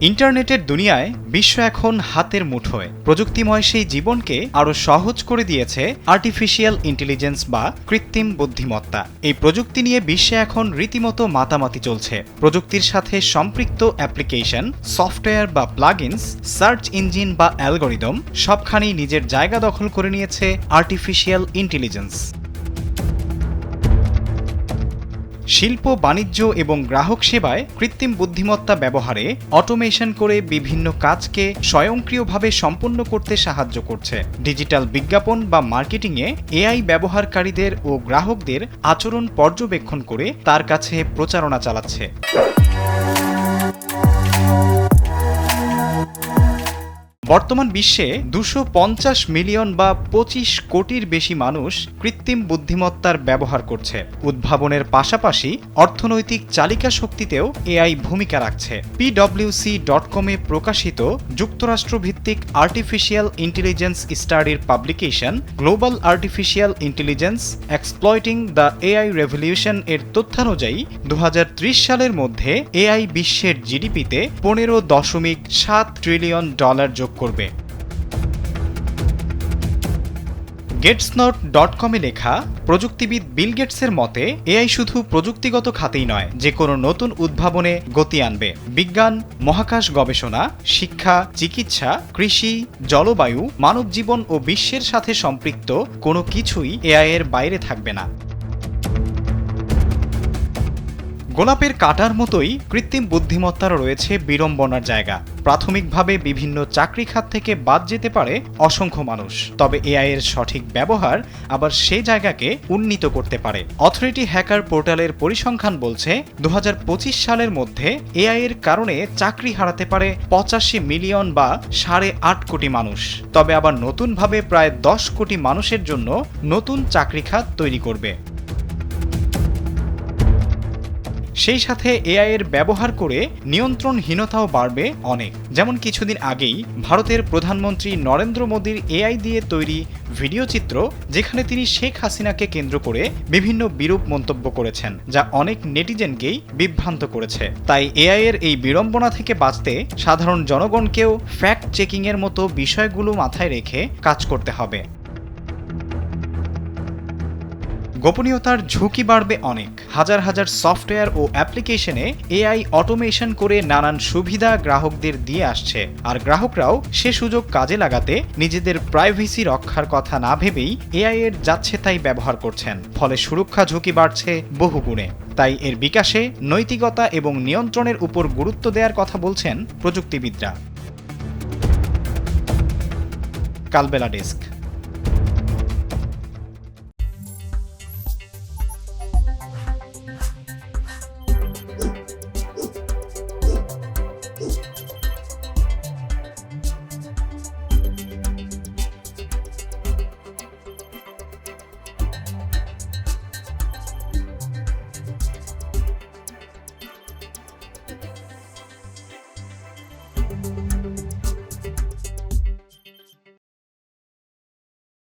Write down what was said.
ইন্টারনেটের দুনিয়ায় বিশ্ব এখন হাতের মুঠোয়। প্রযুক্তিময় সেই জীবনকে আরও সহজ করে দিয়েছে আর্টিফিশিয়াল ইন্টেলিজেন্স বা কৃত্রিম বুদ্ধিমত্তা। এই প্রযুক্তি নিয়ে বিশ্বে এখন রীতিমতো মাতামাতি চলছে। প্রযুক্তির সাথে সম্পৃক্ত অ্যাপ্লিকেশন, সফটওয়্যার বা প্লাগইনস, সার্চ ইঞ্জিন বা অ্যালগরিদম সবখানেই নিজের জায়গা দখল করে নিয়েছে আর্টিফিশিয়াল ইন্টেলিজেন্স। শিল্প, বাণিজ্য এবং গ্রাহক সেবায় কৃত্রিম বুদ্ধিমত্তা ব্যবহারে অটোমেশন করে বিভিন্ন কাজকে স্বয়ংক্রিয়ভাবে সম্পন্ন করতে সাহায্য করছে। ডিজিটাল বিজ্ঞাপন বা মার্কেটিংয়ে এআই ব্যবহারকারীদের ও গ্রাহকদের আচরণ পর্যবেক্ষণ করে তার কাছে প্রচারণা চালাচ্ছে। বর্তমান বিশ্বে 250 মিলিয়ন বা 25 কোটির বেশি মানুষ কৃত্রিম বুদ্ধিমত্তার ব্যবহার করছে। উদ্ভাবনের পাশাপাশি অর্থনৈতিক চালিকা শক্তিতেও এআই ভূমিকা রাখছে। PwC.com-এ প্রকাশিত যুক্তরাষ্ট্রভিত্তিক আর্টিফিশিয়াল ইন্টেলিজেন্স স্টাডির publication global artificial intelligence exploiting the AI revolution এর তথ্যানুযায়ী 2030 সালের মধ্যে এআই বিশ্বের জিডিপিতে $15.7 ট্রিলিয়ন যোগ করবে। গেটসনট.com-এ লেখা প্রযুক্তিবিদ বিল গেটসের মতে এআই শুধু প্রযুক্তিগত খাতেই নয়, যে কোনো নতুন উদ্ভাবনে গতি আনবে। বিজ্ঞান, মহাকাশ গবেষণা, শিক্ষা, চিকিৎসা, কৃষি, জলবায়ু, মানবজীবন ও বিশ্বের সাথে সম্পৃক্ত কোনো কিছুই এআই এর বাইরে থাকবে না। গোলাপের কাঁটার মতোই কৃত্রিম বুদ্ধিমত্তার রয়েছে বিড়ম্বনার জায়গা। প্রাথমিকভাবে বিভিন্ন চাকরি খাত থেকে বাদ যেতে পারে অসংখ্য মানুষ, তবে এআই এর সঠিক ব্যবহার আবার সে জায়গাকে উন্নীত করতে পারে। অথরিটি হ্যাকার পোর্টালের পরিসংখ্যান বলছে 2025 সালের মধ্যে এআই এর কারণে চাকরি হারাতে পারে 85 মিলিয়ন বা 8.5 কোটি মানুষ, তবে আবার নতুনভাবে প্রায় 10 কোটি মানুষের জন্য নতুন চাকরি খাত তৈরি করবে। সেই সাথে এআই এর ব্যবহার করে নিয়ন্ত্রণহীনতাও বাড়বে অনেক। যেমন কিছুদিন আগেই ভারতের প্রধানমন্ত্রী নরেন্দ্র মোদীর এআই দিয়ে তৈরি ভিডিও চিত্র, যেখানে তিনি শেখ হাসিনাকে কেন্দ্র করে বিভিন্ন বিরূপ মন্তব্য করেছেন, যা অনেক নেটিজেনকেই বিভ্রান্ত করেছে। তাই এআই এর এই বিড়ম্বনা থেকে বাঁচতে সাধারণ জনগণকেও ফ্যাক্ট চেকিং এর মতো বিষয়গুলো মাথায় রেখে কাজ করতে হবে। গোপনীয়তার ঝুঁকি বাড়বে অনেক। হাজার হাজার সফটওয়্যার ও অ্যাপ্লিকেশনে এআই অটোমেশন করে নানান সুবিধা গ্রাহকদের দিয়ে আসছে, আর গ্রাহকরাও সে সুযোগ কাজে লাগাতে নিজেদের প্রাইভেসি রক্ষার কথা না ভেবেই এআই এর যাচ্ছে তাই ব্যবহার করছেন। ফলে সুরক্ষা ঝুঁকি বাড়ছে বহুগুণে। তাই এর বিকাশে নৈতিকতা এবং নিয়ন্ত্রণের উপর গুরুত্ব দেওয়ার কথা বলছেন প্রযুক্তিবিদরা। কালবেলা ডেস্ক।